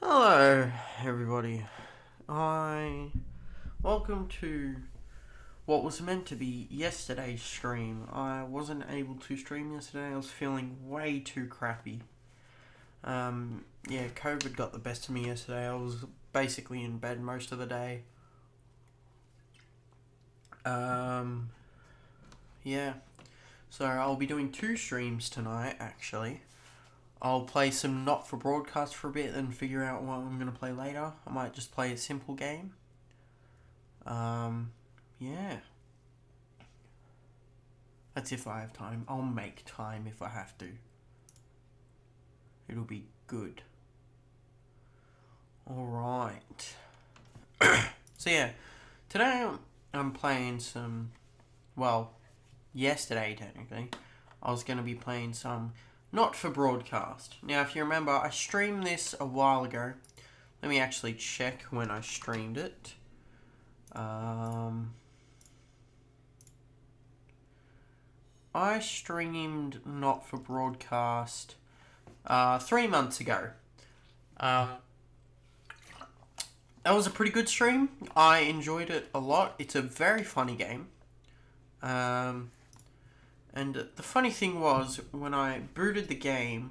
Hello, everybody. Welcome to what was meant to be yesterday's stream. I wasn't able to stream yesterday. I was feeling way too crappy. Yeah, COVID got the best of me yesterday. I was basically in bed most of the day. Yeah. So I'll be doing 2 streams tonight, actually. I'll play some not for broadcast for a bit and figure out what I'm going to play later. I might just play a simple game. Yeah. That's if I have time. I'll make time if I have to. It'll be good. Alright. So yeah, today I'm playing some, well, yesterday technically, I was going to be playing some not for broadcast. Now if you remember, I streamed this a while ago. Let me actually check when I streamed it. I streamed not for broadcast 3 months ago. That was a pretty good stream. I enjoyed it a lot. It's a very funny game. And the funny thing was, when I booted the game,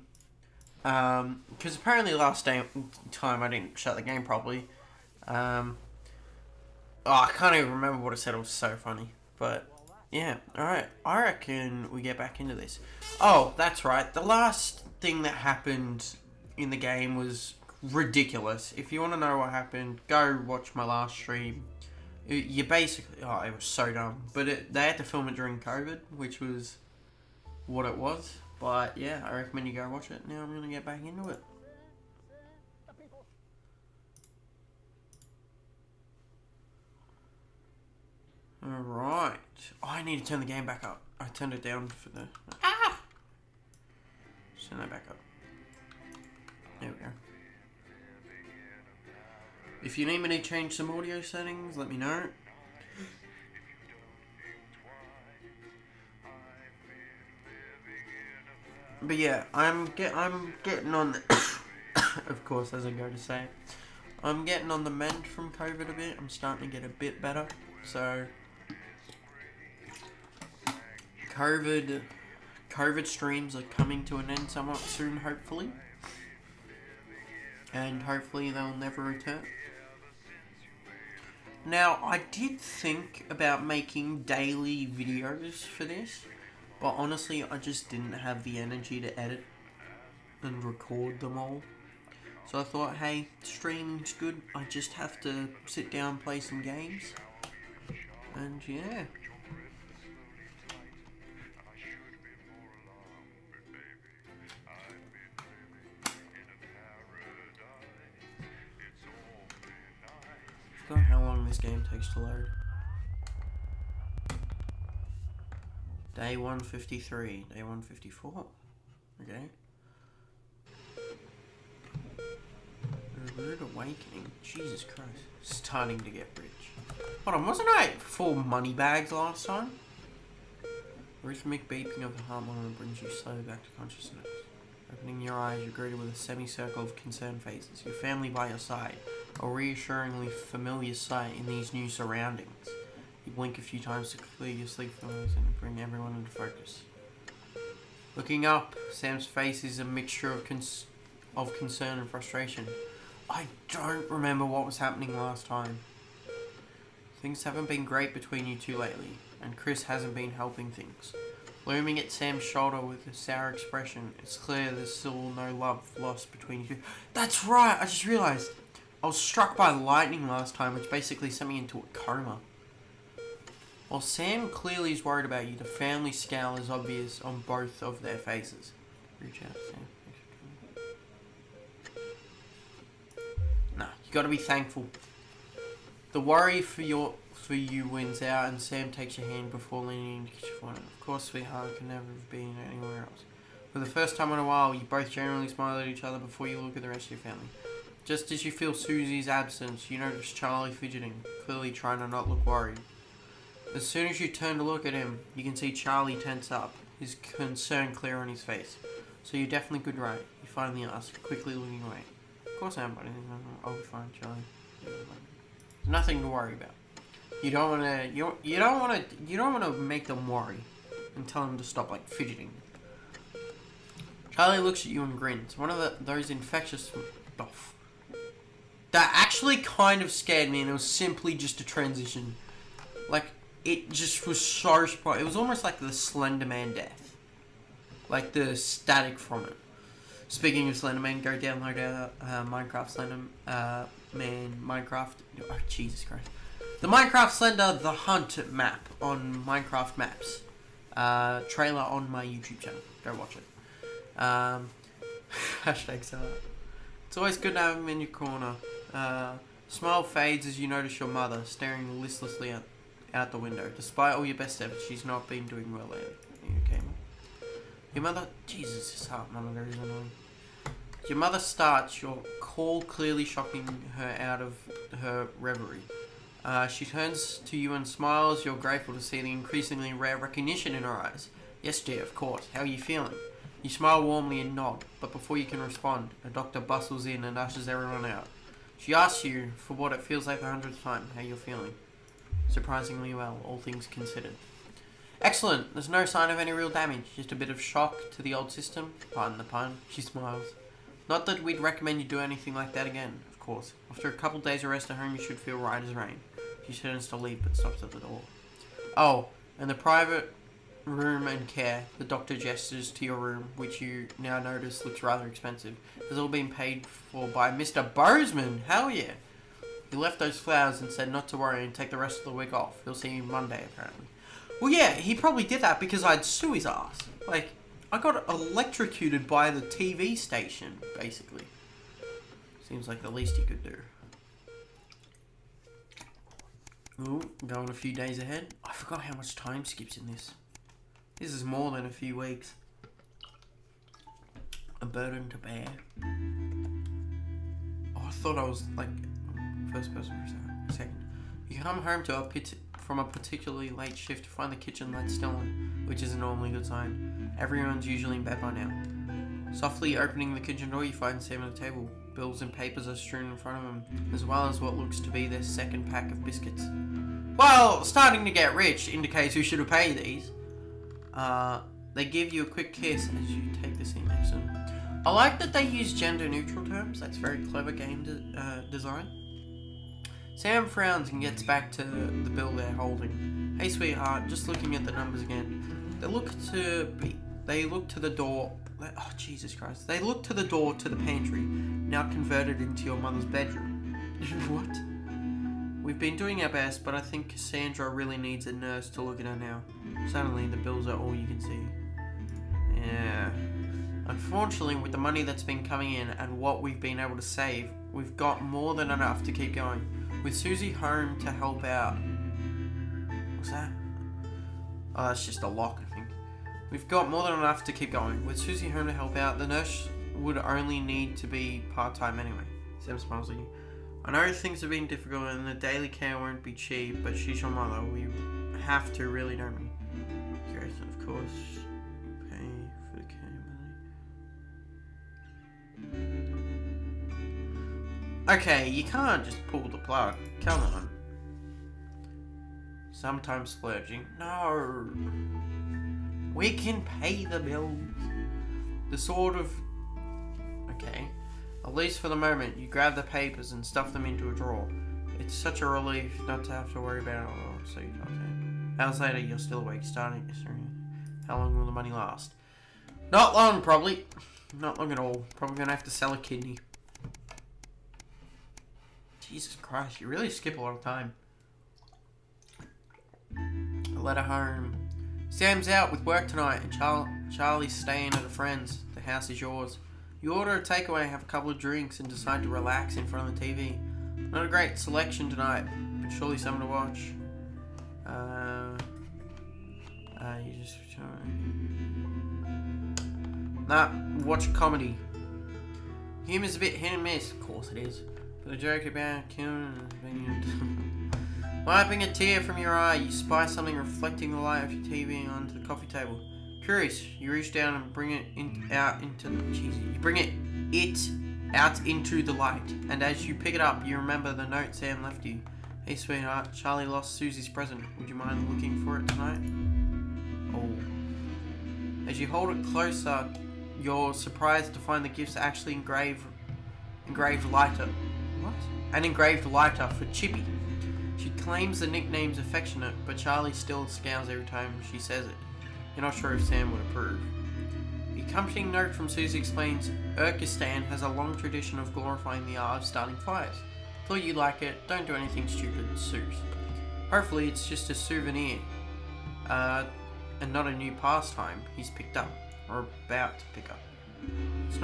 because apparently last time I didn't shut the game properly. I can't even remember what it said. It was so funny. But yeah, alright. I reckon we get back into this. Oh, that's right. The last thing that happened in the game was ridiculous. If you want to know what happened, go watch my last stream. You basically... Oh, it was so dumb. But they had to film it during COVID, which was what it was. But yeah, I recommend you go watch it. Now I'm going to get back into it. Alright. Oh, I need to turn the game back up. I turned it down for the... Ah! Turn that back up. There we go. If you need me to change some audio settings, let me know. But yeah, I'm getting on the of course, as I go to say, I'm getting on the mend from COVID a bit. I'm starting to get a bit better. So COVID streams are coming to an end somewhat soon, hopefully. And hopefully they'll never return. Now, I did think about making daily videos for this, but honestly, I just didn't have the energy to edit and record them all. So I thought, hey, streaming's good. I just have to sit down and play some games. And yeah. I forgot how long this game takes to load. Day 153, day 154. Okay. Rude Awakening. Jesus Christ. Starting to get rich. Hold on, wasn't I full money bags last time? Rhythmic beeping of the heart monitor brings you slowly back to consciousness. Opening your eyes, you're greeted with a semicircle of concerned faces. Your family by your side. A reassuringly familiar sight in these new surroundings. You blink a few times to clear your sleep films and bring everyone into focus. Looking up, Sam's face is a mixture of concern and frustration. I don't remember what was happening last time. Things haven't been great between you two lately, and Chris hasn't been helping things. Looming at Sam's shoulder with a sour expression, it's clear there's still no love lost between you two. That's right, I just realised. I was struck by lightning last time, which basically sent me into a coma. While Sam clearly is worried about you, the family scowl is obvious on both of their faces. Reach out, Sam. Nah, you gotta be thankful. The worry for you wins out, and Sam takes your hand before leaning in to kiss your forehead. Of course, sweetheart, can never have been anywhere else. For the first time in a while, you both generally smile at each other before you look at the rest of your family. Just as you feel Susie's absence, you notice Charlie fidgeting, clearly trying to not look worried. As soon as you turn to look at him, you can see Charlie tense up, his concern clear on his face. So you're definitely good, right? You finally ask, quickly looking away. Of course I am, buddy. I'll be fine, Charlie. There's nothing to worry about. You don't want to make them worry and tell them to stop like fidgeting. Charlie looks at you and grins. One of those infectious stuff. That actually kind of scared me, and it was simply just a transition. Like, it just was so surprising. It was almost like the Slender Man death. Like the static from it. Speaking of Slender Man, go download Minecraft Slender Man Minecraft. Oh, Jesus Christ. The Minecraft Slender The Hunt map on Minecraft Maps. Trailer on my YouTube channel. Go watch it. Hashtag sell. It's always good to have him in your corner. Smile fades as you notice your mother staring listlessly out the window. Despite all your best efforts, she's not been doing well lately. Okay, Mom? Your mother... Jesus, this heart monitor is annoying. Your mother starts your call, clearly shocking her out of her reverie. She turns to you and smiles. You're grateful to see the increasingly rare recognition in her eyes. Yes, dear, of course. How are you feeling? You smile warmly and nod, but before you can respond, a doctor bustles in and ushers everyone out. She asks you, for what it feels like the 100th time, how you're feeling. Surprisingly well, all things considered. Excellent. There's no sign of any real damage. Just a bit of shock to the old system. Pardon the pun. She smiles. Not that we'd recommend you do anything like that again, of course. After a couple days of rest at home, you should feel right as rain. She turns to leave, but stops at the door. Oh, and the private room and care. The doctor gestures to your room, which you now notice looks rather expensive. Has all been paid for by Mr. Bozeman. Hell yeah. He left those flowers and said not to worry and take the rest of the week off. He'll see you Monday, apparently. Well, yeah, he probably did that because I'd sue his ass. Like, I got electrocuted by the TV station, basically. Seems like the least he could do. Ooh, going a few days ahead. I forgot how much time skips in this. This is more than a few weeks. A burden to bear. Oh, I thought I was like first person for a second. You come home to from a particularly late shift to find the kitchen light still on, which is a normally good sign. Everyone's usually in bed by now. Softly opening the kitchen door, you find Sam at the table. Bills and papers are strewn in front of him, as well as what looks to be their second pack of biscuits. Well, starting to get rich indicates who should have paid these. They give you a quick kiss as you take the seat next to them. I like that they use gender-neutral terms. That's very clever game design. Sam frowns and gets back to the bill they're holding. Hey, sweetheart, just looking at the numbers again. They look to the door. Oh, Jesus Christ. They look to the door to the pantry, now converted into your mother's bedroom. What? We've been doing our best, but I think Cassandra really needs a nurse to look at her now. Suddenly, the bills are all you can see. Yeah. Unfortunately, with the money that's been coming in and what we've been able to save, we've got more than enough to keep going. With Susie home to help out. What's that? Oh, that's just a lock, I think. We've got more than enough to keep going. With Susie home to help out, the nurse would only need to be part-time anyway. Sam smiles at you. I know things have been difficult and the daily care won't be cheap, but she's your mother. We have to, really, don't we? Great, of course. Pay for the care money. Okay, you can't just pull the plug. Come on. Sometimes splurging. No. We can pay the bills. The sort of... Okay. At least for the moment, you grab the papers and stuff them into a drawer. It's such a relief not to have to worry about it all, so you can't say. Hours later, you're still awake, starting. How long will the money last? Not long, probably. Not long at all. Probably gonna have to sell a kidney. Jesus Christ, you really skip a lot of time. A letter home. Sam's out with work tonight and Charlie's staying at a friend's. The house is yours. You order a takeaway, have a couple of drinks and decide to relax in front of the TV. Not a great selection tonight, but surely something to watch. You just... Nah, watch a comedy. Humor's a bit hit and miss, of course it is. But a joke about killing wiping a tear from your eye, you spy something reflecting the light of your TV onto the coffee table. Curious, you reach down and bring it out into the cheese. You bring it out into the light, and as you pick it up, you remember the note Sam left you. Hey sweetheart, Charlie lost Susie's present. Would you mind looking for it tonight? Oh. As you hold it closer, you're surprised to find the gift's actually engraved lighter. What? An engraved lighter for Chippy. She claims the nickname's affectionate, but Charlie still scowls every time she says it. You're not sure if Sam would approve. The accompanying note from Susie explains Urkistan has a long tradition of glorifying the art of starting fires. Thought you'd like it. Don't do anything stupid, Sus. Hopefully it's just a souvenir. And not a new pastime he's picked up, or about to pick up. It's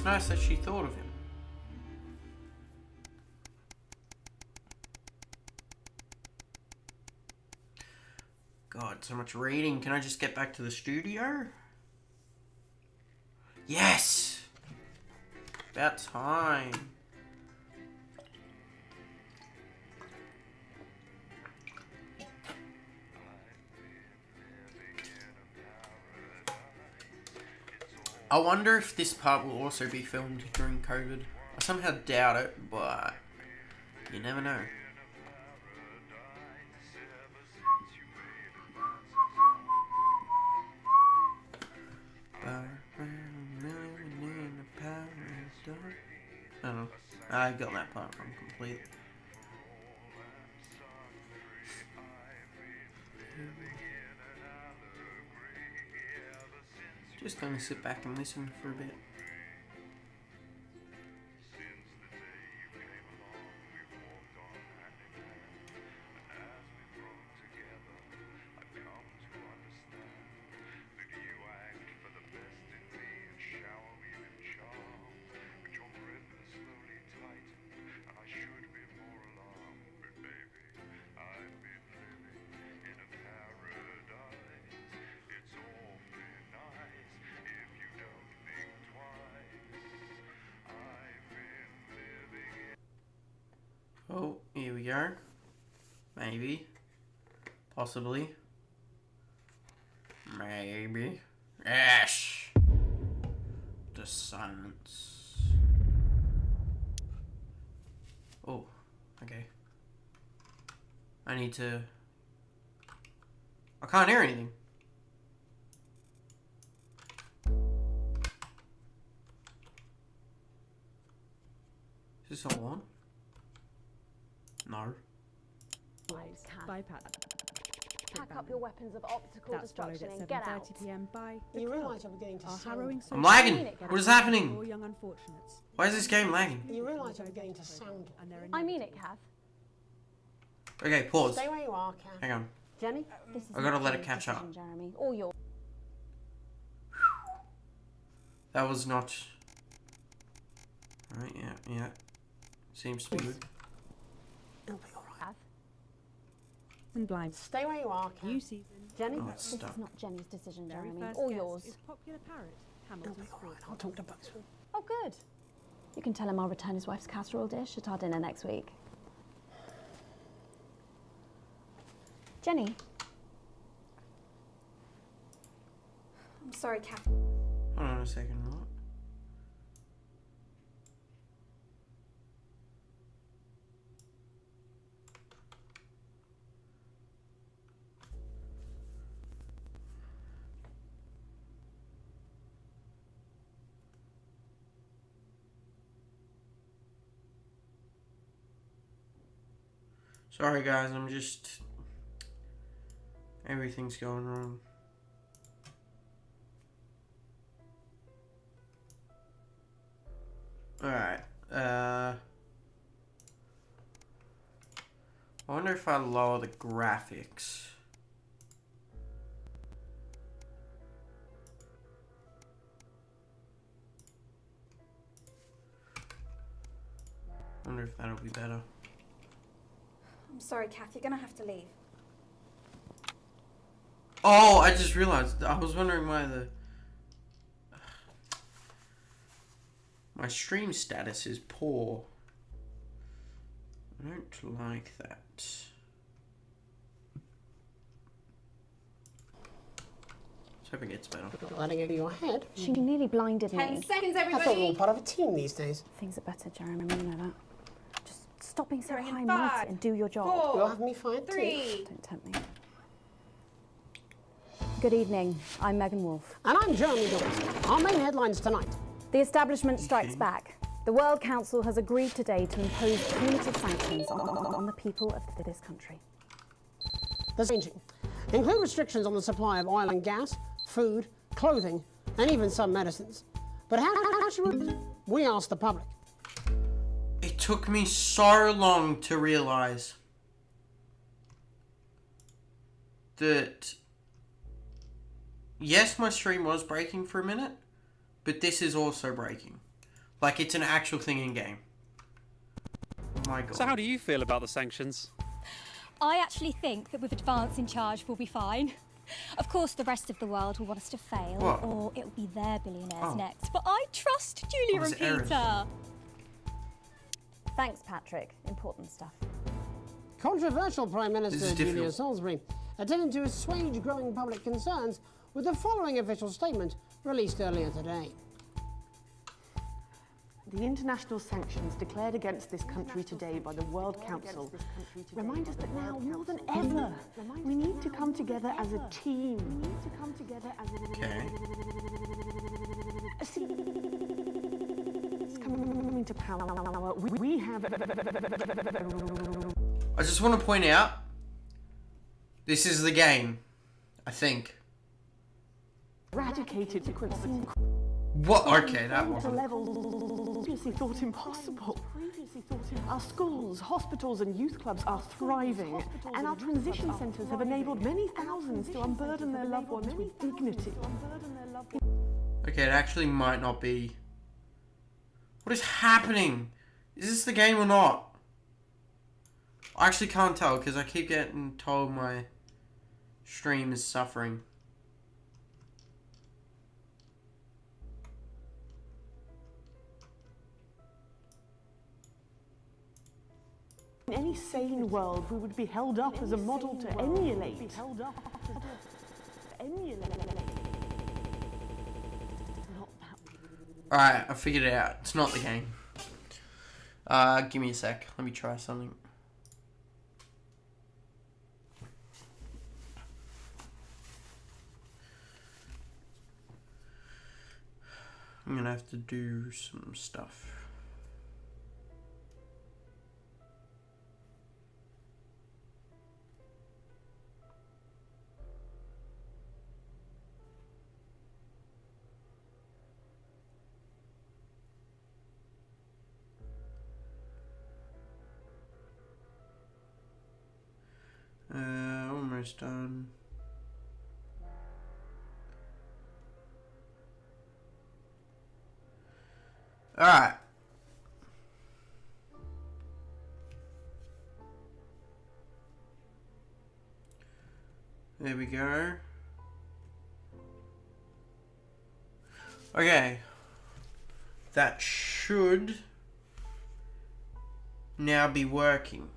nice that she thought of him. God, so much reading. Can I just get back to the studio? Yes! About time. I wonder if this part will also be filmed during COVID. I somehow doubt it, but you never know. I don't know. I got that part wrong completely. Just gonna sit back and listen for a bit. Oh, here we go. Maybe. Possibly. Maybe. Ash! The silence. Oh, okay. I need to... I can't hear anything. Is this all on? No. Pack up your weapons of optical destruction and get out. PM by you realise I'm going to sound. I'm lagging. What is happening? young unfortunates. Why is this game lagging? You realise I'm going to sound. I mean it, Kath. Okay, pause. Stay where you are, Kath. Hang on. Jenny, this is I gotta not let it your catch up. decision, Jeremy, or your. That was not... Alright, yeah. Seems to be good. It'll be alright. Kath. And blind. Stay where you are, Kath. New season. Jenny, Oh, this stop. is not Jenny's decision, Very Jeremy, first or guest yours. is popular parrot, It'll Hamilton be alright. Sport. I'll talk to Buxton. Oh, good. You can tell him I'll return his wife's casserole dish at our dinner next week. Jenny. I'm sorry, Kath. Hold on a second, what? Sorry guys, I'm just... Everything's going wrong. Alright, I wonder if I lower the graphics. Wonder if that'll be better. I'm sorry, Kath, you're gonna have to leave. Oh, I just realized. I was wondering why the... My stream status is poor. I don't like that. hope it gets better. Letting it to your head. She nearly blinded 10 me. seconds, I thought we were everybody. all part of a team these days. Things are better, Jeremy, you know that. Just stop being so Three, high and 5, mighty and do your job. 4, You'll have me fired too. 3. Don't tempt me. Good evening. I'm Megan Wolfe. And I'm Jeremy Dawes. Our main headlines tonight. The establishment strikes back. The World Council has agreed today to impose punitive sanctions on the people of this country. The changing include restrictions on the supply of oil and gas, food, clothing, and even some medicines. But how should we ask the public? It took me so long to realise that, yes, my stream was breaking for a minute, but this is also breaking. Like, it's an actual thing in game. Oh my god. So how do you feel about the sanctions? I actually think that with advance in charge we'll be fine. Of course, the rest of the world will want us to fail, What? or it will be their billionaires Oh. next. But I trust Julia was and it Eris? Peter. Thanks, Patrick. Important stuff. Controversial Prime This Minister is Julia difficult. Salisbury attempted to assuage growing public concerns with the following official statement released earlier today. The international sanctions declared against this country today by the World Council remind us that now, more than ever, we need to come together as a team. We need to come together as Okay. It's coming to power. We have I just want to point out, this is the game, I think. eradicated sequencing What? Okay, that to wasn't. levels previously thought impossible. Our schools, hospitals and youth clubs are thriving, and our transition centres have enabled many thousands to unburden their loved ones with dignity. Okay, it actually might not be. What is happening? Is this the game or not? I actually can't tell because I keep getting told my stream is suffering. In any sane world, we would be held up as a model to emulate. Alright, I figured it out. It's not the game. Give me a sec. Let me try something. I'm gonna have to do some stuff. Almost done. Alright. There we go. Okay. That should now be working.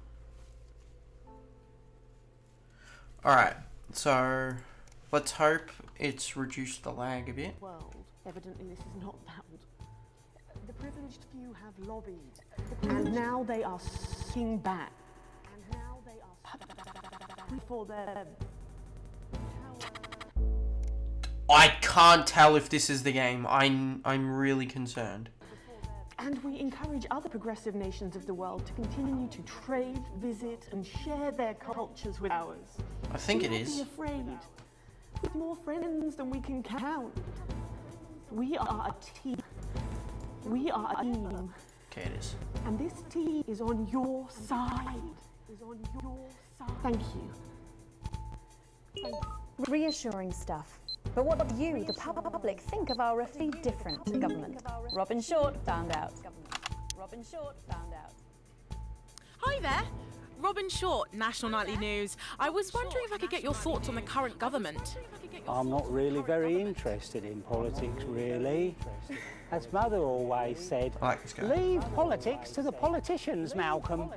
Alright, so let's hope it's reduced the lag a bit. World. Evidently, this is not bound. The privileged few have lobbied, and now they are sinking back. And now they are for their I can't tell if this is the game. I'm really concerned. And we encourage other progressive nations of the world to continue to trade, visit, and share their cultures with ours. I think it Do not is. be afraid. With more friends than we can count. We are a team. We are a team. Okay, it is. And this team is on your side. Thank you. Reassuring stuff. But what do you, the public, think of our roughly different government? Robin Short found out. Robin Short found out. Hi there, Robin Short, National Nightly News. I was wondering if I could get your thoughts on the current government. I'm not really very interested in politics, really. As Mother always said, I like this guy. leave politics to the politicians, Malcolm.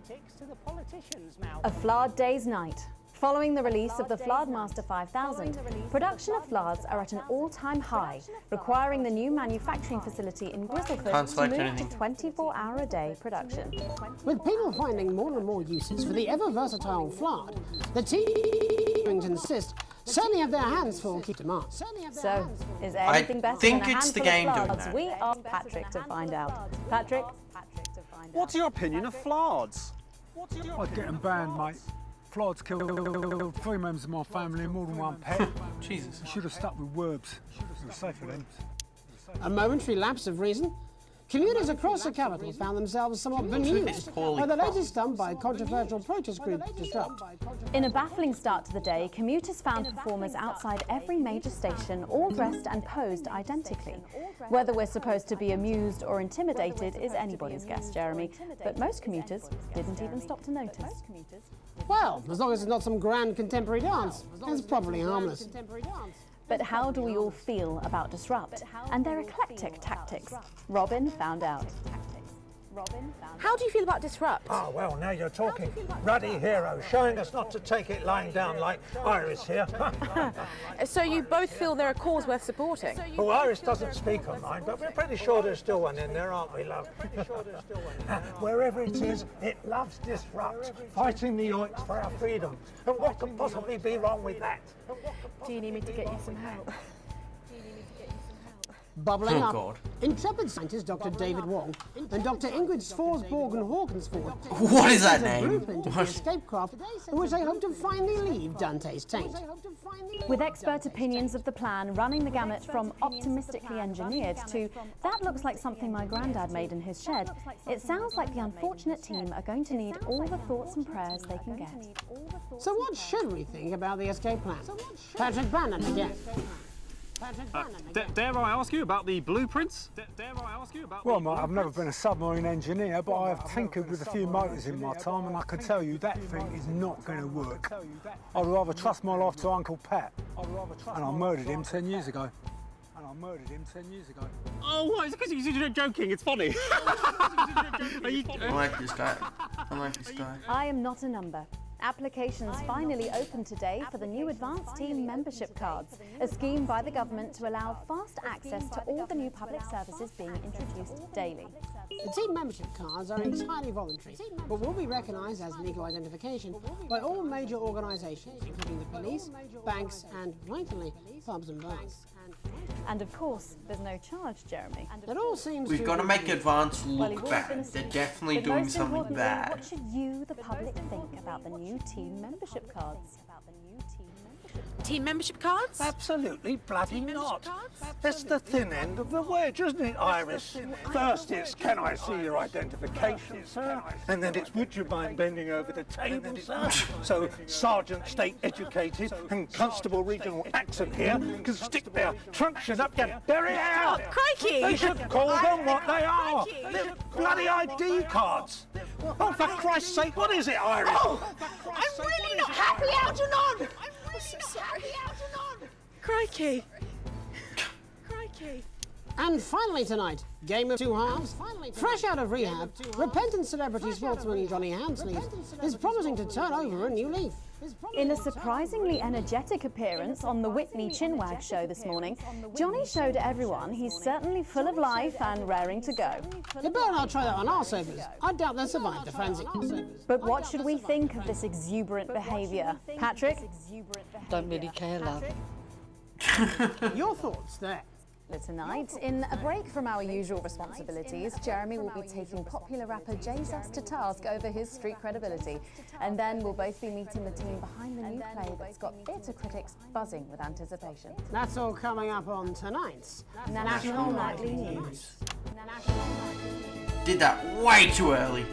A Flawed Day's Night. Following the release of the Floodmaster 5000, production of Floods are at an all-time high, requiring the new manufacturing facility in Grizzleford Can't to select move anything. to 24-hour-a-day production. With people finding more and more uses for the ever-versatile Flood, the team insist certainly have their hands full keep demand. So, is there anything better think than a it's the handful game of doing Floods? that. We asked Patrick to find out. Patrick? What's your opinion of Flards? I'd get them banned, mate. Floods killed 3 members of my family and more than one pet. Jesus. Should have stuck with Werbs. It was safer then. A momentary lapse of reason. Commuters across the capital found themselves somewhat bemused by the latest stunt by controversial protest group Disrupt. In a baffling start to the day, commuters found performers outside every major station, all dressed and posed identically. Whether we're supposed to be amused or intimidated is anybody's guess, Jeremy, but most commuters didn't even stop to notice. Well, as long as it's not some grand contemporary dance, it's probably harmless. But how do we all feel about Disrupt and their eclectic tactics? Robin found out. How do you feel about Disrupt? Ah, well, now you're talking. Ruddy hero, showing us not to take it lying down like Iris here. So you both feel they're a cause worth supporting? Oh, Iris doesn't speak online, but we're pretty sure there's still one in there, aren't we, love? Wherever it is, it loves Disrupt, fighting the yoinks for our freedom. And what could possibly be wrong with that? Do you need me to get you some help? Bubbling Oh, up, God. intrepid scientist Dr. David Wong and Dr. Ingrid Sforsborg Hawkinsford What is that present a name? blueprint of the escape craft in which they hope to finally leave Dante's taint. With expert opinions of the plan running the gamut from optimistically engineered to that looks like something my granddad made in his shed, it sounds like the unfortunate team are going to need all the thoughts and prayers they can get. So what should we think about the escape plan? Patrick Bannon again. Dare I ask you about the blueprints? Well, mate, I've never been a submarine engineer, but I have tinkered with a few motors in my time, and I can tell you that thing is not going to work. I'd rather trust my life to Uncle Pat, and I murdered him 10 years ago. Oh, what? It's because you're joking. It's funny. I like this guy. I am not a number. Applications finally opened today for the new Advanced Team Membership Cards, a scheme by the government to allow fast access to all the new public services being introduced daily. The team membership cards are entirely voluntary, but will be recognised as legal identification by all major organisations, including the police, banks and, rightfully, pubs and bars. And of course, there's no charge, Jeremy. It all seems We've got to make Advance Well, look you've always bad. been a They're student, definitely but doing most something importantly, bad. What should you, the public, think about the new team membership cards? Team membership cards? Absolutely bloody Team not. membership cards? That's the thin end of the wedge, isn't it, Iris? First it's, can I see your identification, sir? And then it's, would you mind bending over the table, sir? So Sergeant State Educated and Constable Regional Accent here can stick their truncheon up your berry out. Crikey! They should call them what they are. Crikey! They're bloody ID cards. Oh, for Christ's sake, what is it, Iris? Oh, I'm really not happy, Algernon! I'm so sorry. Crikey. Crikey. And finally tonight, game of two halves. Fresh out of rehab, repentant celebrity sportsman Johnny Hansleaf is promising to turn over a new leaf. In a surprisingly energetic appearance on the Whitney Chinwag show this morning, Johnny showed everyone he's certainly full of life and raring to go. You better not try that on our sofas. I doubt they'll survive the frenzy. But what should we think of this exuberant behaviour? Patrick? Don't really care, love. Your thoughts there? Tonight, in a break from our usual responsibilities, Jeremy will be taking popular rapper Jesus to task over his street credibility. And then we'll both be meeting the team behind the new play that's got theatre critics buzzing with anticipation. That's all coming up on tonight's National Nightly News. Did that way too early.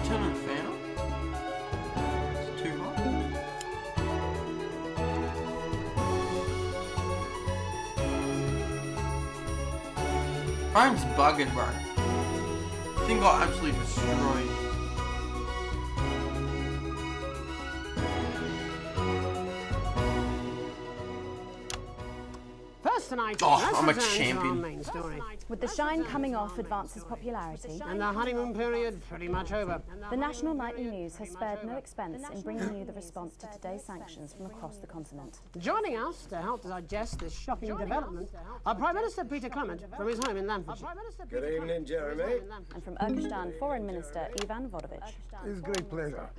Turn on the fan on. It's too hot. Phone's bugging, bro. Thing got absolutely destroyed. Nonetheless, tonight, Oh, let's I'm a return to our champion. main story. With the shine coming off Advance's popularity, And the honeymoon period pretty much over. the National Nightly News has spared no expense in bringing you the response to today's sanctions from across the continent. Joining us to help digest this shocking development are Prime Minister Peter Clement from his home in Lamfordshire. Good evening, Jeremy. And from Urkistan, Foreign Minister Ivan Vodovich. It's great pleasure.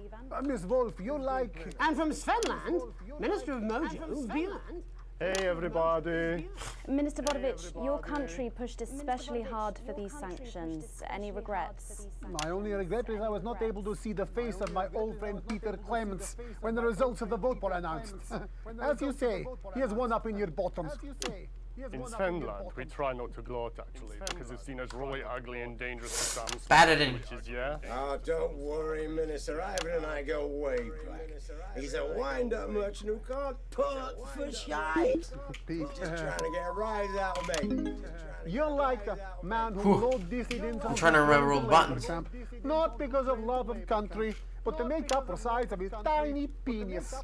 Miss Wolf, you like... And from Svenland, Minister of Mojo, Bieland. Hey everybody! Minister Vodovich, your country pushed especially hard for these sanctions. Any regrets? My only regret is I was not able to see the face of my old friend Peter Clements when the results of the vote were announced. As you say, he has one up in your bottoms. In Svenland, we try not to gloat actually, because it's seen as really ugly and dangerous to some. Bad at it. Which is, yeah. Oh, don't worry, Minister. Ivan and I go way back. He's a wind-up merchant who can't put for shite. Pete, Just trying to get a rise out of me. You're like a man who load dissidents on I'm trying to remember all the buttons. camp, not because of love of country, but to make up for the size of his tiny penis.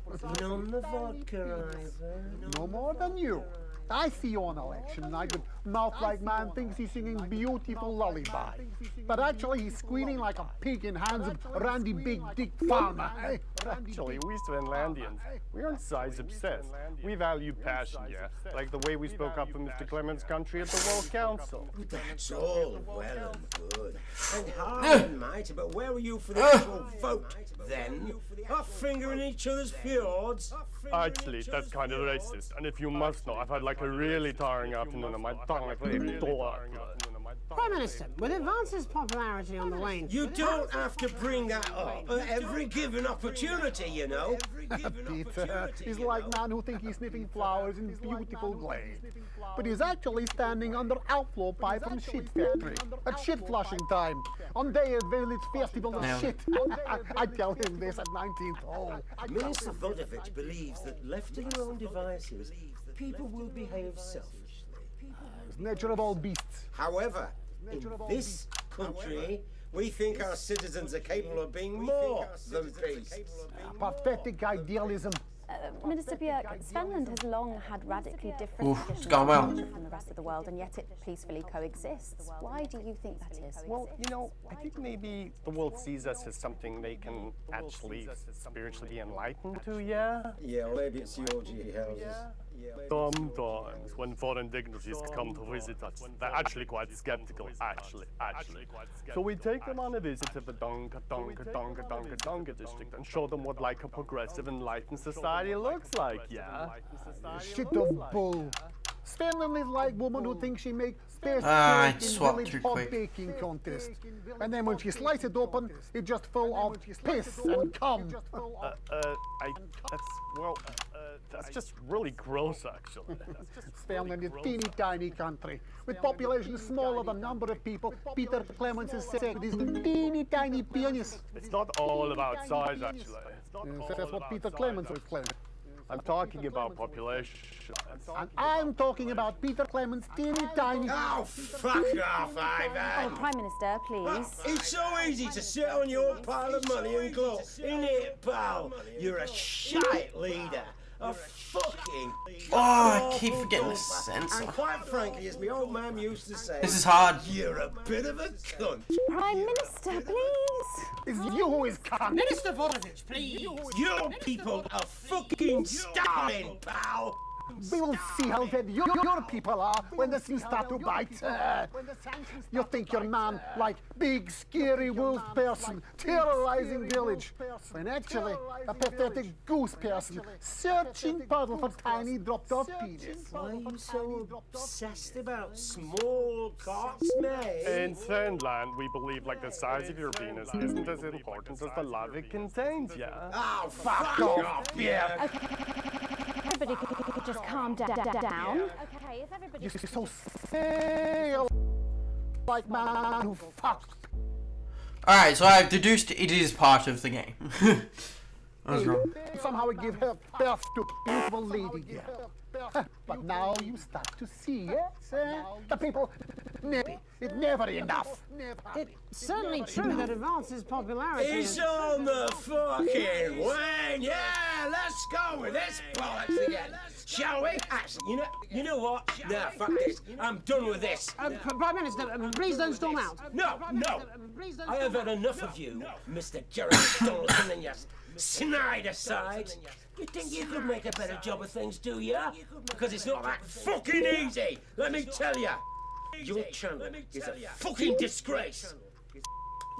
None the vodka, Ivan. No more than you. I see you on election night with mouth-like man thinks he's singing beautiful lullaby. But actually he's squealing like a pig in hands of Randy Big Dick Farmer. Eh? Actually, we Svenlandians, we aren't size obsessed. We value passion, yeah? Like the way we spoke up for Mr. Clements' country at the World Council. That's all well and good. And hard and mighty, but where were you for the actual vote then? Our finger in each other's fjords? Actually, that's kind of racist. And if you must know, I've had like a really tiring afternoon on my tongue, like really tiring. Prime Minister, with Advance's popularity on the wane... You don't have to bring that up at every given opportunity, you know. Peter, he's like man who thinks he's sniffing flowers in beautiful glade. But he's actually standing under outflow pipe from shit factory at shit flushing time on day of village festival of shit. I tell him this at 19th hole. Minister Vodovich believes that left to their own devices, people will behave selfishly. It's nature of all beasts. However, in this country, we think our citizens are capable of being more than beasts. Pathetic idealism. Minister Björk, Svenland has long had radically different It's gone well. from the rest of the world, and yet it peacefully coexists. Why do you think that is? Well, you know, I think maybe the world sees us as something they can actually spiritually be enlightened to, yeah? Yeah, or maybe it's the orgy houses. Sometimes, when foreign dignitaries come to visit us, they're actually quite skeptical, actually. So we take them on a visit to the Donga district and show them what like a progressive, enlightened society looks like, yeah? Shit of bull. Svenland is like woman who thinks she makes best I cake in swapped village too hot quick. baking contest. And then when she slices it open, it just full of piss and cum. That's just really gross, actually. Svenland is a teeny tiny country. With population smaller than number of people, Peter Clements is said with his teeny tiny penis. It's not all about size, actually. That's what Peter Clements was claiming. I'm talking about population. And I'm talking about Peter Clements' teeny tiny... Oh, fuck off, Ivan! Oh, Prime Minister, please. It's so easy to sit on your pile of money and gloat. Isn't it, pal? You're a shite leader. A fucking... Oh, I keep forgetting the sensor. And quite frankly, as my old man used to say... This is hard. You're a bit of a cunt. Prime Minister, please. It's you who is cunt. Minister Vodovich, please. Your people are fucking starving, pal. We will see how dead your people are when the things start to bite. You think you're man like big scary wolf person terrorizing village, when actually a pathetic goose person searching puddle for tiny dropped off penis. Why are you so obsessed about small cocks, mate? In Svenland, we believe like the size of your penis isn't as important as the love it contains, yeah? Oh, fuck off, yeah. Everybody could just calm down. Okay, if everybody... You're so sick, like man who fucks. Alright, so I've deduced it is part of the game. I was wrong. Somehow we give her birth to beautiful lady girl. But now you start to see, yes? The people, it's never enough. It's certainly true that Advance's popularity... It's on the fucking wane, yeah! Let's go with this bollocks again. shall we? Actually, you know what? Nah, fuck this. I'm done with this. Prime Minister, please don't storm out. No. I have had enough of you, Mr. Jeremy Donaldson and your snide aside. You think you could make a better job of things, do you? Because it's not that fucking easy, let me tell you. Your channel is a fucking disgrace.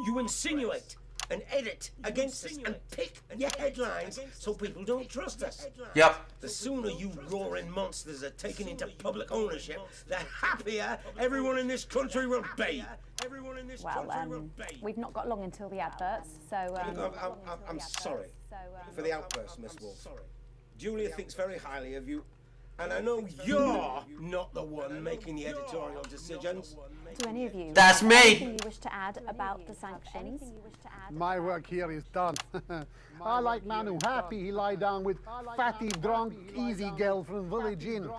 You insinuate and edit against us and pick your headlines so people don't trust us. Yep. The sooner you roaring monsters are taken into public ownership, the happier everyone in this country will be. Well, we've not got long until the adverts, so... I'm sorry for the outburst, Miss Wolf. Julia thinks very highly of you, and I know you're not the one making the editorial decisions. Do any of you That's have me. anything you wish to add about the sanctions? My work here is done. I like man who happy he lie down with fatty, drunk, easy girl from village inn,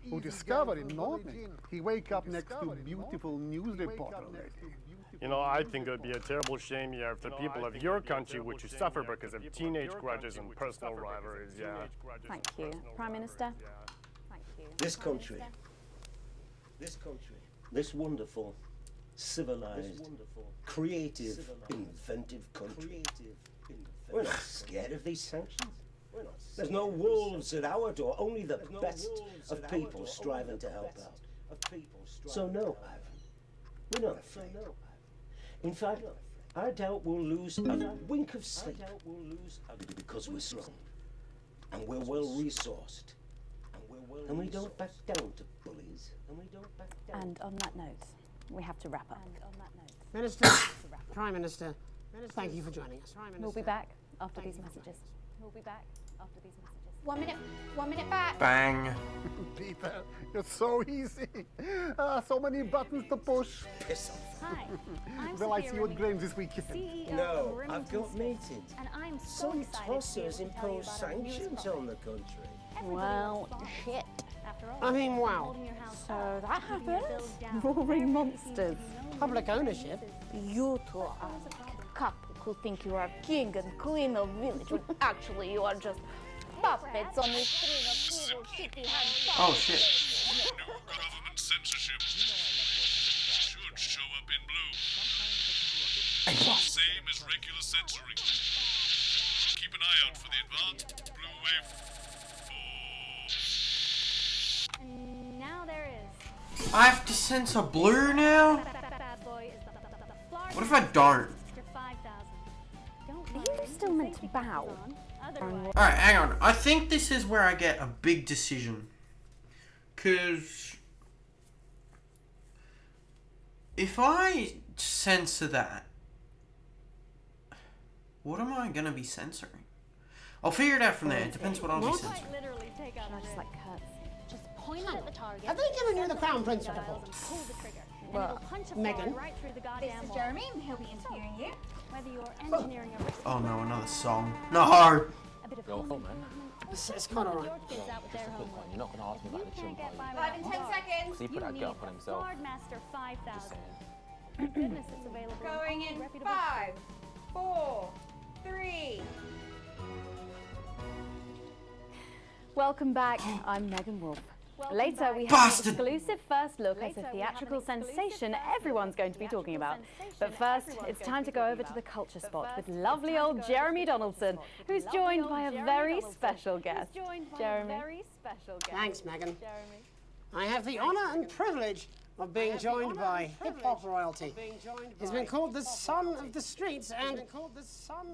who discover in morning he wake up next to beautiful news reporter lady. You know, I think it would be a terrible shame, yeah, if the people of your country were to suffer because of teenage grudges and personal rivalries, yeah. Thank you. Prime Minister? Thank you. This country, this wonderful, civilized, creative, inventive country. We're not scared of these sanctions. There's no wolves at our door, only the best of people striving to help out. So no, Ivan, we're not afraid. In fact, I doubt we'll lose a wink of sleep because we're strong and we're well resourced and we don't back down to bullies. And on that note, we have to wrap up. Minister, Prime Minister, thank you for joining us. We'll be back after these messages. We'll be back after these messages. 1 minute back. Bang. Peter, it's so easy. So many buttons to push. Piss off. Hi, I'm Will I see you at Graham's this weekend? CEO No, of I've Remington got Steaks, meeting. and I'm so Some excited tossers to be able to tell you impose about our newest sanctions product. on the country. Well, shit. After all, I mean, wow. holding your house So up, that keeping your happens? bills down, Roaring monsters. Public ownership? You two are a couple who think you are king and queen of village when actually you are just puppets on this string of evil shitty hand. Oh shit. New government censorship should show up in blue. Same as regular censoring. Keep an eye out for the advanced blue wave. And now there is. I have to censor blue now? Bad boy is the What if I don't? Are you still meant to bow? Alright, hang on. I think this is where I get a big decision. Because if I censor that, what am I going to be censoring? I'll figure it out from there. It depends what I'll be censoring. literally take out I just like curtsy? Just point it at the target. Have they given you the Crown Prince report? Pull the trigger. Well, and it'll punch a Meghan? fly right through the goddamn This is wall. Jeremy, and he'll be interviewing you. Whether you're engineering a risk Oh no, another song. No! a bit of Go home on, man. It's kind of right. George gets out with their homework. You're not going to ask me You about the can't chimp, get by are Five without in 10 guard. seconds. He put You that need girl up on himself. Guardmaster 5000. Just saying. Thank goodness it's available. Going all in reputable 5, 4, 3. Welcome back. I'm Megan Wolf. Later, we have Bastard. an exclusive first look at a theatrical sensation everyone's going to be talking about. But first, it's time to go over to the culture spot with lovely old Jeremy Donaldson, who's joined by a very special guest. Jeremy. Thanks, Megan. I have the honour and privilege of being joined by hip-hop royalty. He's been called the son of the streets and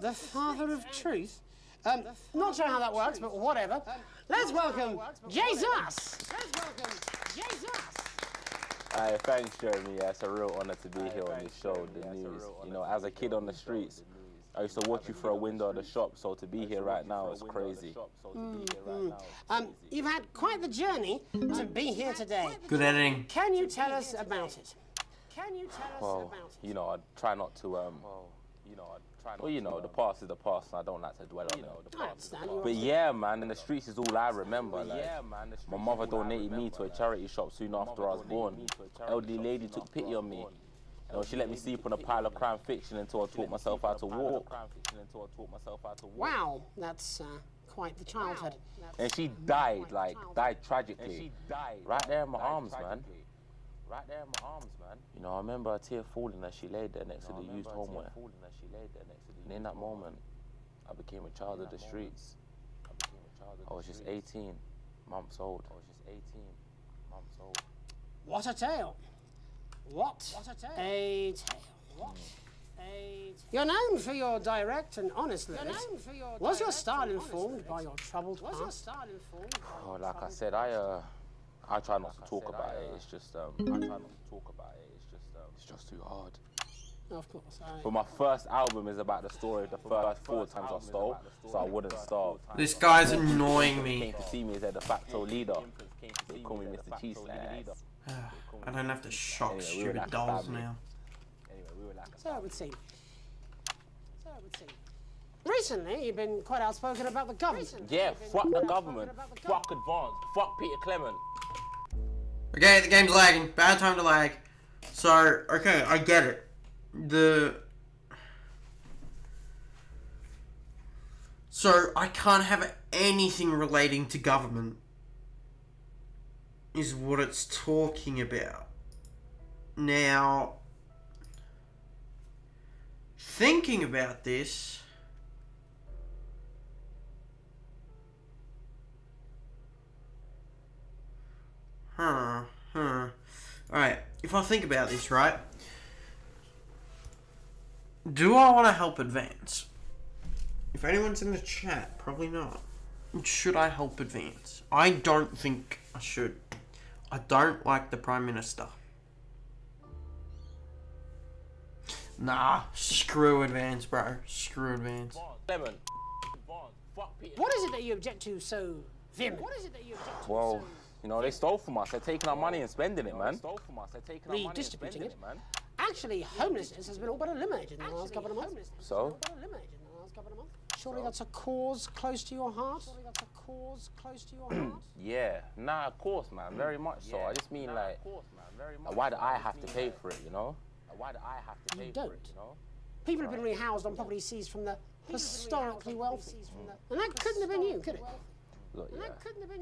the father of truth. Not sure how that works, but whatever. Let's welcome Jesus! Hi, thanks, Jeremy. Yeah, it's a real honor to be here on this show, The News. You know, as a kid on the streets, I used to watch you through a window of the shop, so to be here right now is crazy. You've had quite the journey to be here today. Good editing. Can you tell us about it? Well, you know, I try not to, well, you know, the past is the past, and I don't like to dwell on it. But yeah, man, in the streets is all I remember. Like, my mother donated me to a charity shop soon after I was born. Elderly lady took pity on me. You know, she let me sleep on a pile of crime fiction until I taught myself how to walk. Wow, that's quite the childhood. And she died tragically. Right there in my arms, man. You know, I remember a tear falling as she laid there next to the used homeware. And in that moment, I became a child of the streets. I was just 18 months old. What a tale. What a tale. You're known for your direct and honest lyrics. Was your style informed by your troubled past? Oh, like I said, I try not to talk about it. It's just it's just too hard. Of course. But my first album is about the story of the first 4 times I stole, so I wouldn't starve. This guy's annoying me. Came to see me as a de facto leader. They call me Mr. Cheese Slice. I don't have to shock stupid dolls now. So it would seem. Recently, you've been quite outspoken about the government. Yeah, fuck the government. Fuck Advance. Fuck Peter Clement. Okay, the game's lagging. Bad time to lag. So, okay, I get it. So, I can't have anything relating to government, is what it's talking about. Now, thinking about this, Alright, if I think about this, right? Do I want to help Advance? If anyone's in the chat, probably not. Should I help Advance? I don't think I should. I don't like the Prime Minister. Nah, screw Advance, bro. Screw Advance. What is it that you object to so vehemently? Well, you know, they stole from us. They're taking our money and spending it, man. Redistributing it. Actually, homelessness has been all but eliminated in the last couple of months. So? Surely that's a cause close to your heart? Yeah, nah, of course, man. Very much so. I just mean, like, why do I have to pay for it, you know? You don't. People have been rehoused on property seized from the historically wealthy. And that couldn't have been you, could it? Look, yeah,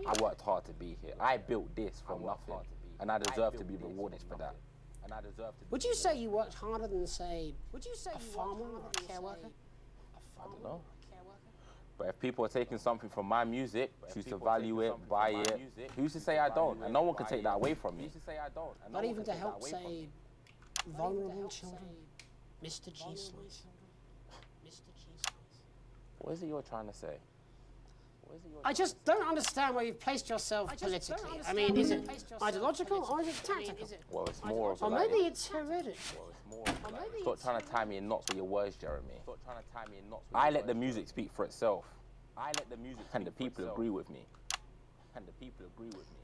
I worked hard to be here. I built this from nothing, and I deserve to be rewarded for that. Would you say you worked harder than, say, a farmer or a care worker? I don't know. But if people are taking something from my music, choose to value it, buy it, who's to say I don't? And no one can take that away from me. Not even to help, say, vulnerable children? Mr. Cheese Slice. What is it you're trying to say? I just don't understand where you've placed yourself politically. I mean, is it ideological or is it tactical? Well, it's more of or maybe it's hereditary. Stop trying to tie me in knots with your words, Jeremy. I let the music speak for itself. And the people agree with me.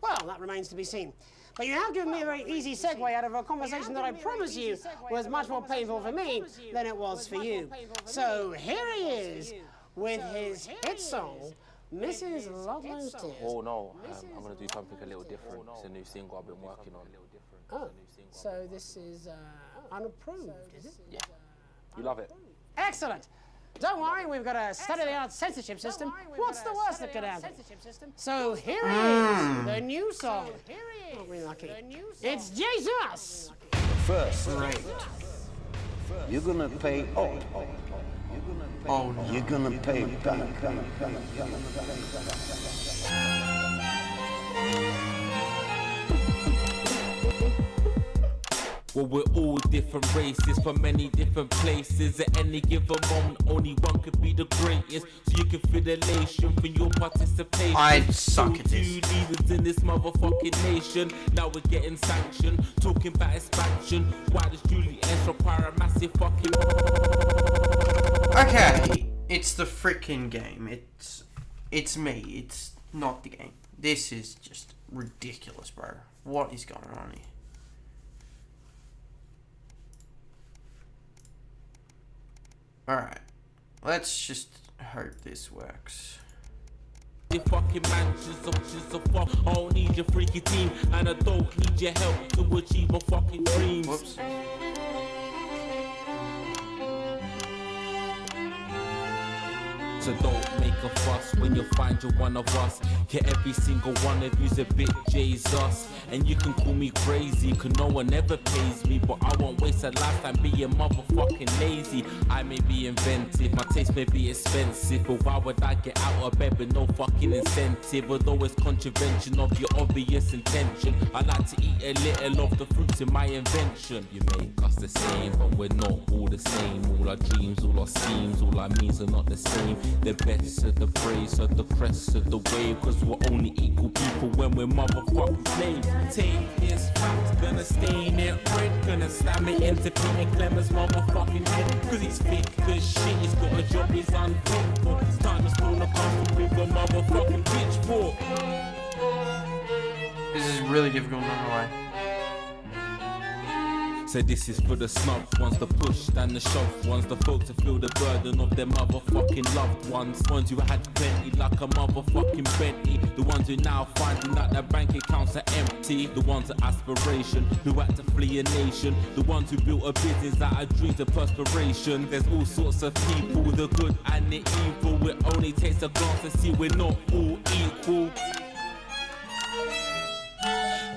Well, that remains to be seen. But you have given me a very easy segue out of a conversation that I promise you was much more painful for me than it was for you. So here he is with his hit song, Mrs. Ludlow's Tears. Oh no, I'm going to do something a little different. It's a new single I've been working on. Oh, so this is unapproved, is it? Yeah. You love it? Excellent. Don't worry, we've got a state-of-the-art censorship system. What's the worst that could happen? So here is the new song. Aren't we lucky? It's Jesus! First, you're gonna pay up. Oh no. You're gonna pay back. Well, we're all different races from many different places. At any given moment, only one could be the greatest. So you can feel the elation from your participation. I'd suck at this. Two leaders in this motherfucking nation. Now we're getting sanctioned, talking about expansion. Why does Julius require a massive fucking... Okay, it's the freaking game. It's me. It's not the game. This is just ridiculous, bro. What is going on here? Alright, let's just hope this works. The fucking mansions of fuck. I don't need your freaky team, and I don't need your help to achieve my fucking dreams. Whoops. So don't make a fuss when you find you're one of us. Yeah, every single one of you's a bit Jesus. And you can call me crazy, cause no one ever pays me. But I won't waste a lifetime being motherfucking lazy. I may be inventive, my taste may be expensive, but why would I get out of bed with no fucking incentive? Although it's contravention of your obvious intention, I like to eat a little of the fruits in my invention. You make us the same, but we're not all the same. All our dreams, all our schemes, all our means are not the same. The best of the praise of the crest of the wave, cause we're only equal people when we're motherfucking slaves. Take this fact, gonna stain it red, gonna slam it into Peter Clemens' motherfucking head, cause he's fit as shit, he's got a job he's unfit for. It's time to spawn a castle with a motherfucking pitchfork. This is really difficult, not gonna lie. So this is for the snub ones, the push and the shove ones, the folks that feel the burden of their motherfucking loved ones. Ones who had plenty like a motherfucking Bentley. The ones who now finding out their bank accounts are empty. The ones of aspiration who had to flee a nation. The ones who built a business out of dreams of perspiration. There's all sorts of people, the good and the evil. It only takes a glance to see we're not all equal.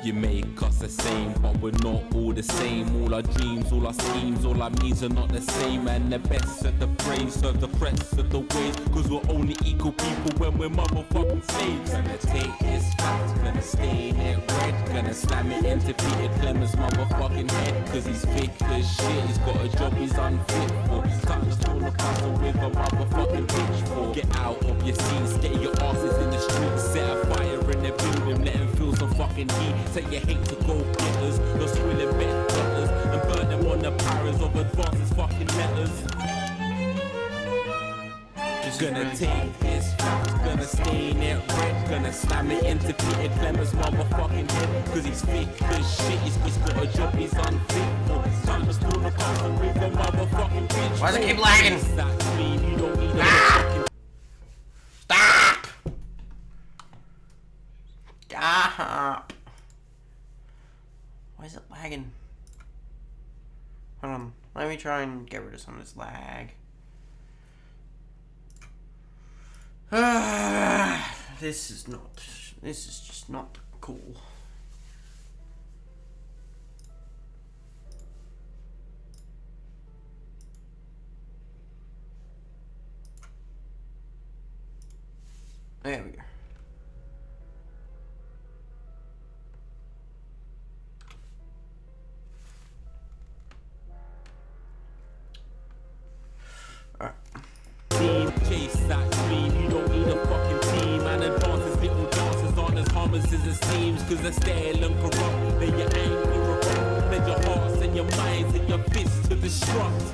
You make us the same, but we're not all the same. All our dreams, all our schemes, all our means are not the same. And the best of the praise serve the crest of the ways, cause we're only equal people when we're motherfucking slaves. Gonna take this fact, gonna stain it red, gonna slam it into Peter Clemens' motherfucking head, cause he's thick as shit, he's got a job he's unfit for. Time to spawn a castle with a motherfucking pitchfork. Get out of your seats, get your asses in the streets, set a fire in the building, let them feel some fucking heat. Say you hate to go getters, you're swilling bet letters, and burn them on the powers of advances fucking letters. Gonna take this fact, gonna stain it red, gonna slam it into Peter Clemens' motherfucking head, cause he's thick as shit, he's got a job he's unfit for. Time to spawn a castle with a motherfucking bitch. Why does it keep lagging? Stop! Stop! Why is it lagging? Hold on, let me try and get rid of some of this lag. This is just not cool. There we go. Chase that dream, you don't need a fucking team. And advances little dances aren't as harmless as it seems, cause they're stale and corrupt. Then your anger erupt, then your hearts and your minds and your fists to destruct.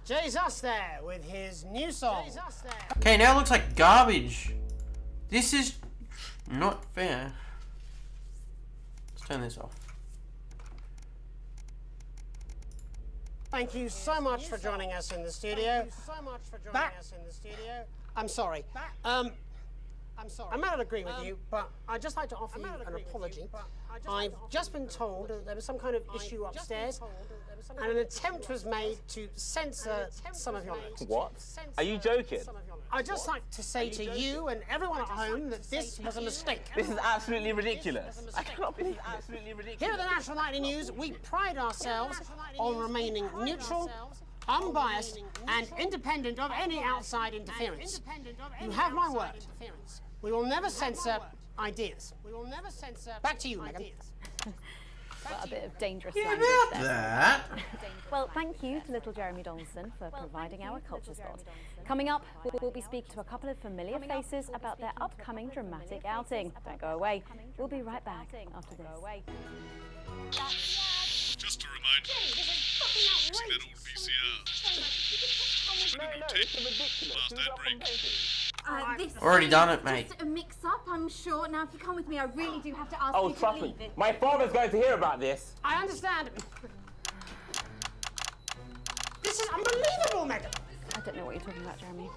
Jesus there with his new song. Okay, now it looks like garbage. This is not fair. Let's turn this off. Thank you so much for joining us in the studio. I'm sorry. I may not agree with you, but I'd just like to offer you an apology. I've just been told that there was some kind of issue upstairs, and an attempt was made to censor some of your notes. What? Are you joking? I'd just like to say to you and everyone at home that this was a mistake. This is absolutely ridiculous. I cannot believe absolutely ridiculous. Here at the National Nightly News, we pride ourselves on remaining neutral, unbiased, and independent of any outside interference. You have my word. We will never censor ideas. Back to you, Megan. Well, a bit of dangerous Yeah, language about there. that. Well, thank you to little Jeremy Donaldson for providing our culture spot. Coming up, we'll be speaking to a couple of familiar faces about their upcoming dramatic outing. Don't go away. We'll be right back after this. Just a reminder, see that old VCR. No, it's ridiculous. Last ad break. This Already done it, is mate. just a mix-up, I'm sure. Now, if you come with me, I really do have to ask Oh, you to trust leave me. it. My father's going to hear about this. I understand. This is unbelievable, Megan. I don't know what you're talking about, Jeremy.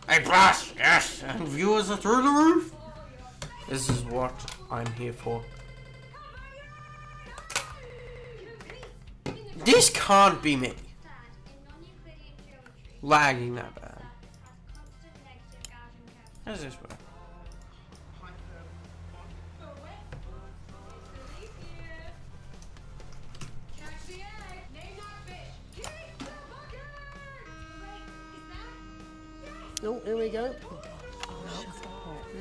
Hey, plus, yes, and viewers are through the roof. This is what I'm here for. This can't be me. Lagging that bad. How does this work? Oh, here we go.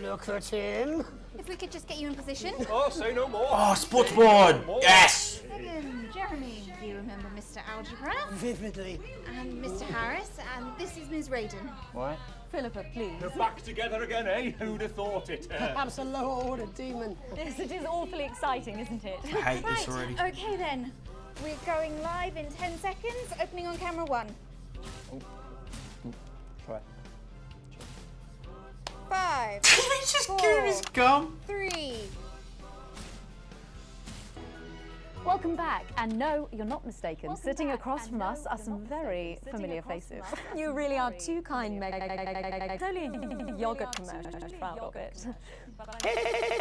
Look at him. If we could just get you in position. Oh, say no more. Oh, sports board! Yes! Megan, Jeremy, do you remember Mr. Algebra? Vividly. And Mr. Harris, and this is Ms. Raiden. What? Philippa, please. We're back together again, eh? Who'd have thought it? Perhaps a lower order demon. Yes, it is awfully exciting, isn't it? I hate this already. Okay then. We're going live in 10 seconds, opening on camera 1. Try. 5. He's just giving his gum. 3. Welcome back, and no, you're not mistaken. Sitting across from us are some very familiar faces. You really are too kind, Meg. It's only a yogurt commercial, proud of it.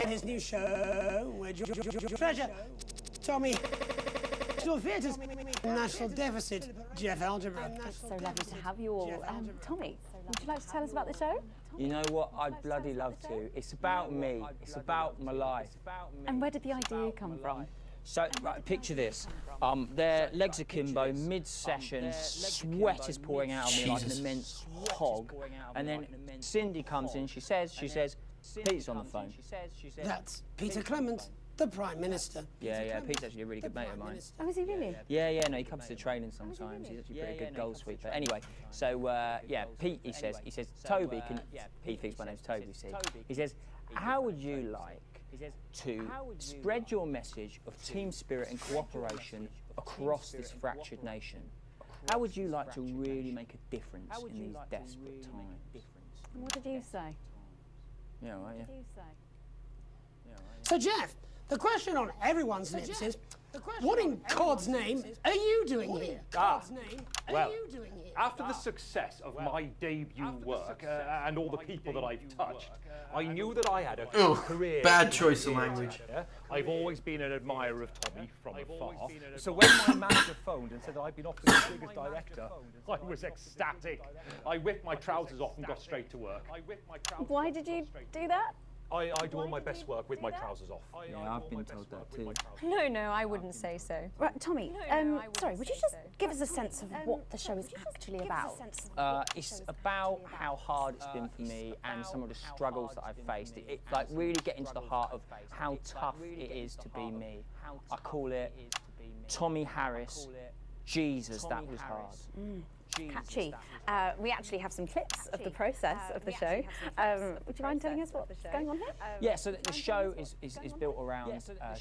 His new show, where treasure, Tommy, National Theatres, National Deficit, Jeff Algebra. So lovely to have you all. Tommy, would you like to tell us about the show? You know what? I'd bloody love to. It's about me. It's about my life. And where did the idea come from? So, right, picture this. Their legs akimbo, mid-session, sweat is pouring out of me like an immense hog. And then Cindy comes in, she says, Pete's on the phone. That's Peter Clement, the Prime Minister. Yeah, Pete's actually a really good mate of mine. Oh, is he really? Yeah, no, he comes to training sometimes. He's actually a pretty good goal sweeper. Anyway, so, Pete, he says, Toby, he thinks my name's Toby, see? He says, how would you like to spread your message of team spirit and cooperation across this fractured nation? How would you like to really make a difference in these desperate times? And what did you say? Yeah, right, yeah. What did you say? So, Jeff, the question on everyone's lips is, what in God's name are you doing here? Well, after the success of my debut work and all the people that I've touched, I knew that I had a career. Bad choice of language. I've always been an admirer of Tommy from afar. So when my manager phoned and said that I'd been offered as big as director, I was ecstatic. I whipped my trousers off and got straight to work. Why did you do that? I do all my best work with my trousers off. Yeah, I've been told that too. No, I wouldn't say so. Right, Tommy, sorry, would you just give us a sense of what the show is actually about? It's about how hard it's been for me and some of the struggles that I've faced. It like really getting to the heart of how tough it is to be me. I call it Tommy Harris. Jesus, that was hard. Catchy. We actually have some clips of the process of the show. Would you mind telling us what's going on here? Yeah, so the show is built around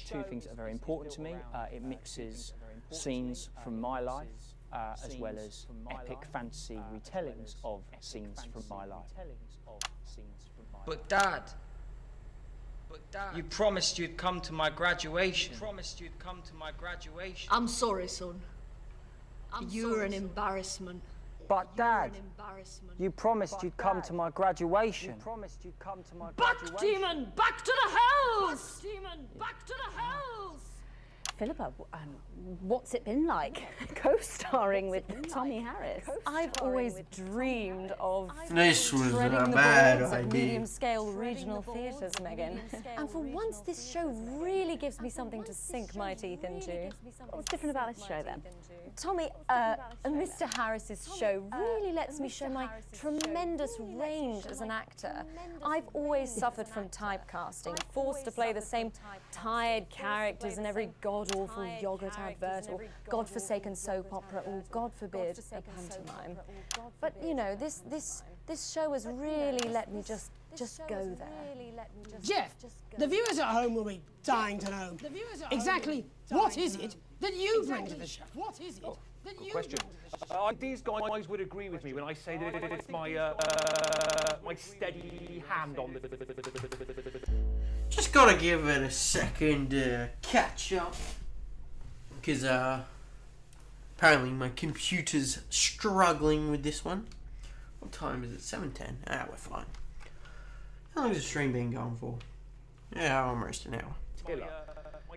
two things that are very important to me. It mixes scenes from my life as well as epic fantasy retellings of scenes from my life. But Dad, you promised you'd come to my graduation. I'm sorry, son. You're an embarrassment. But Dad, you promised you'd come to my graduation. Back, demon! Back to the hells! Demon! Back to the hells! Philippa, what's it been like co-starring with Tommy Harris? I've always dreamed of This was a treading the bad boards at idea. medium-scale regional theatres, Megan. And for once, this show really gives me something to sink my teeth into. What's different about this show, then? Tommy, Mr. Harris's show really lets me show my tremendous range as an actor. I've always suffered from typecasting, forced to play the same tired characters in every god-awful yogurt advert or godforsaken soap opera or, God forbid, a pantomime. But, you know, this show has really let me just go there. Jeff, the viewers at home will be dying to know exactly what is it that you bring to the show? What is it that you Question. These guys would agree with me when I say that it's my my steady hand on the. Just gotta give it a second catch up. Because apparently my computer's struggling with this one. What time is it? 7:10. We're fine. How long has the stream been going for? Yeah, almost an hour. Killer.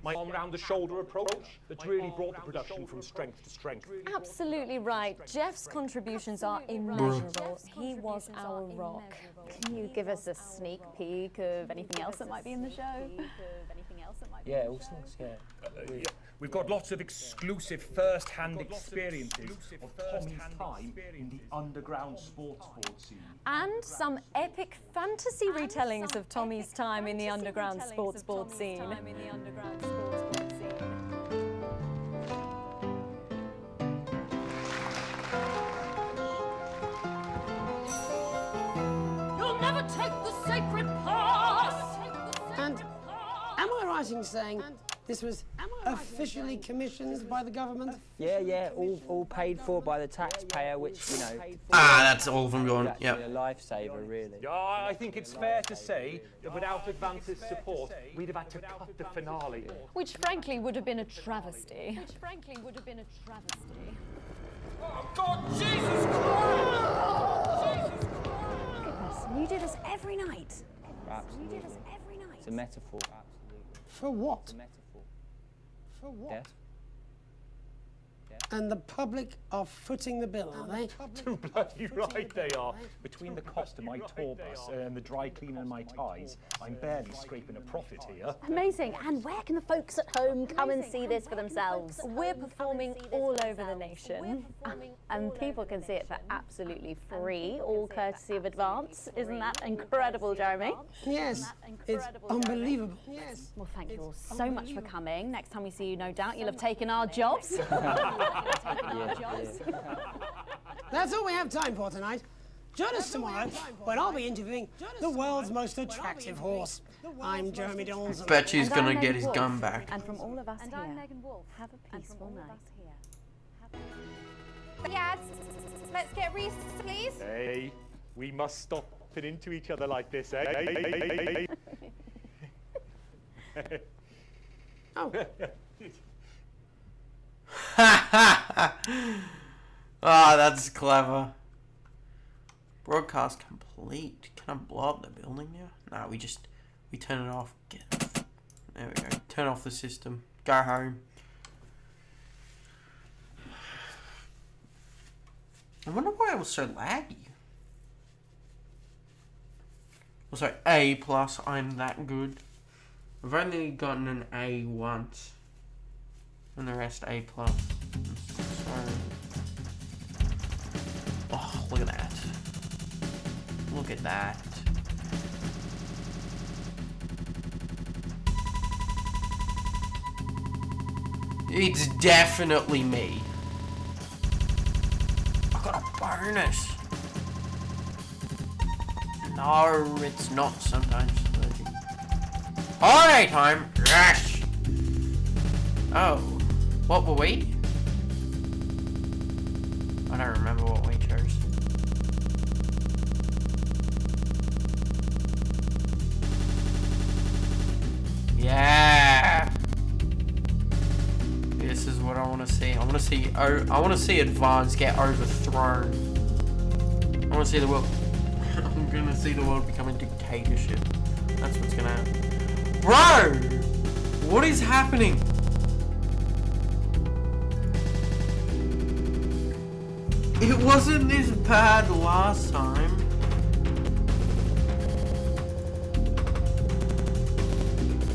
My arm round the shoulder approach that's really brought the production from strength to strength. Absolutely right. Jeff's contributions are immeasurable. He was our rock. Can you give us a sneak peek of anything else that might be in the show? Yeah, all sorts, yeah. We've got lots of exclusive first-hand experiences of Tommy's time in the underground sports board scene. And some epic fantasy retellings of Tommy's time in the underground sports board scene. You'll never take the sacred path! And am I right in saying this was officially commissioned by the government? Yeah, all paid for by the taxpayer, which, you know... That's all of them gone, yeah. A lifesaver, really. I think it's fair to say that without Advance's support, we'd have had to cut the finale. Which frankly would have been a travesty. Oh, God, Jesus Christ! Goodness, you do this every night. Absolutely. It's a metaphor. For what? It's a metaphor. For what? Death. And the public are footing the bill, are they? Too bloody right they are. Between the cost of my tour bus and the dry cleaner and my ties, I'm barely scraping a profit here. Amazing. And where can the folks at home come and see this for themselves? We're performing all over the nation. And people can see it for absolutely free, all courtesy of Advance. Isn't that incredible, Jeremy? Yes, it's unbelievable. Yes. Well, thank you all so much for coming. Next time we see you, no doubt you'll have taken our jobs. That's all we have time for tonight. Join us tomorrow when I'll be interviewing the world's most attractive horse. I'm Jeremy Donaldson. Bet he's gonna get his gun back. And from all of us here, have a peaceful night. Yads, let's get Reese, please. Hey, we must stop fitting into each other like this, eh? Oh. Ah, that's clever. Broadcast complete. Can I blow up the building now? No, we turn it off. There we go. Turn off the system. Go home. I wonder why it was so laggy. Also, A plus, I'm that good. I've only gotten an A once. And the rest A plus. So... Oh, look at that. Look at that. It's definitely me. I got a bonus. No, it's not sometimes. Holiday time! Yes! Oh. What were we? I don't remember what we chose. Yeah! This is what I want to see. I want to see Advance get overthrown. I want to see the world. I'm gonna see the world become a dictatorship. That's what's gonna happen. Bro! What is happening? It wasn't this bad last time.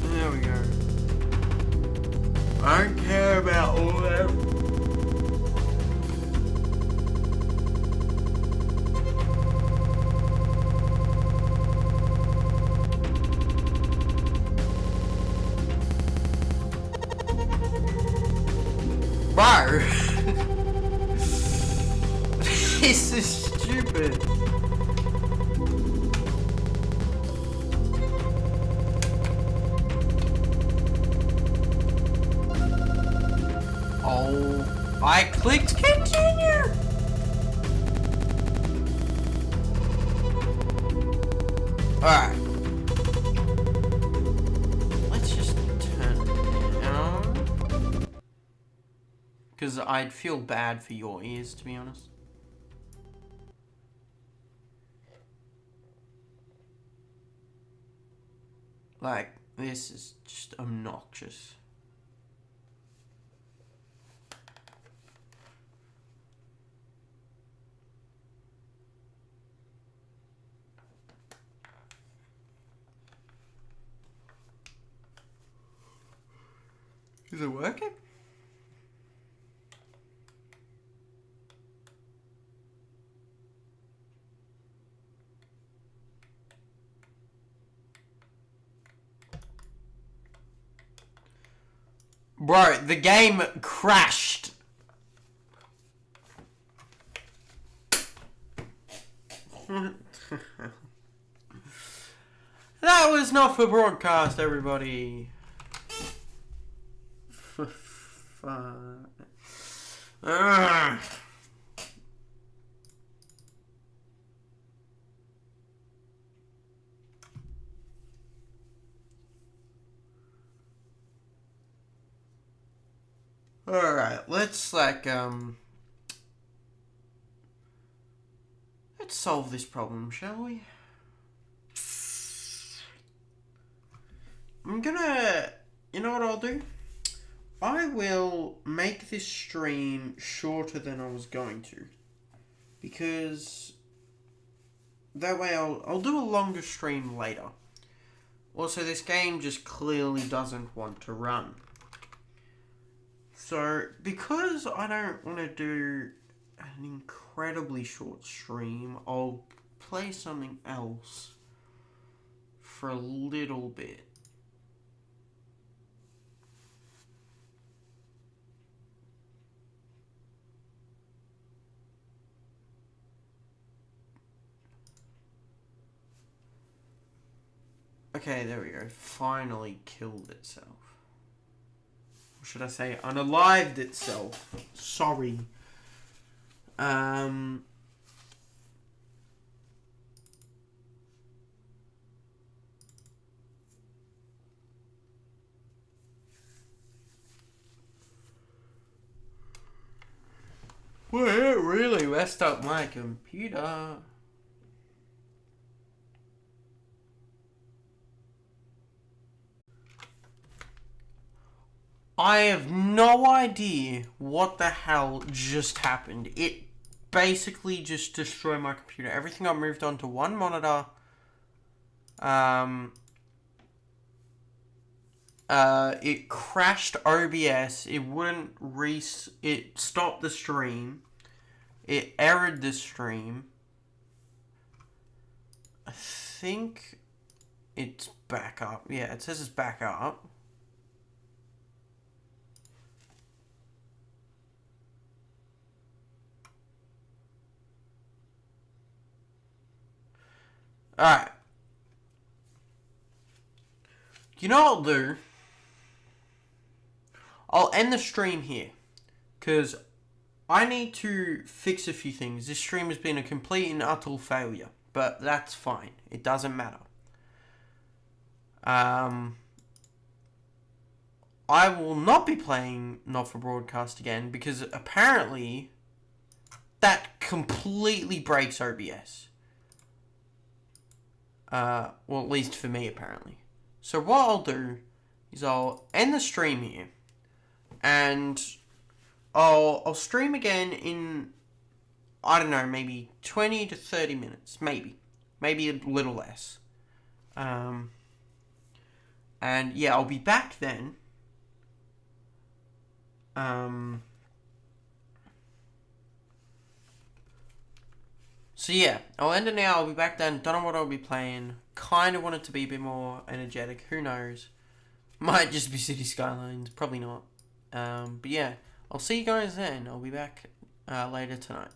There we go. I don't care about all that. Bro! This is stupid. Oh, I clicked continue. Alright. Let's just turn it down. Because I'd feel bad for your ears, to be honest. Like, This is just obnoxious. Is it working? Bro, the game crashed. That was not for broadcast, everybody. Ugh. Alright, let's let's solve this problem, shall we? I'm gonna, you know what I'll do? I will make this stream shorter than I was going to, because that way I'll do a longer stream later. Also, this game just clearly doesn't want to run. So, because I don't want to do an incredibly short stream, I'll play something else for a little bit. Okay, there we go. Finally killed itself. Or should I say unalived itself? Sorry. Well, it really messed up my computer. I have no idea what the hell just happened. It basically just destroyed my computer. Everything got moved onto one monitor. It crashed OBS. It wouldn't it stopped the stream. It errored the stream. I think it's back up. Yeah, it says it's back up. Alright. You know what I'll do? I'll end the stream here. Because I need to fix a few things. This stream has been a complete and utter failure. But that's fine. It doesn't matter. I will not be playing Not For Broadcast again. Because apparently that completely breaks OBS. Well, at least for me, apparently. So what I'll do is I'll end the stream here, and I'll stream again in, I don't know, maybe 20 to 30 minutes, maybe a little less. And yeah, I'll be back then. So yeah, I'll end it now. I'll be back then. Don't know what I'll be playing. Kind of want it to be a bit more energetic. Who knows? Might just be City Skylines. Probably not. But yeah, I'll see you guys then. I'll be back later tonight.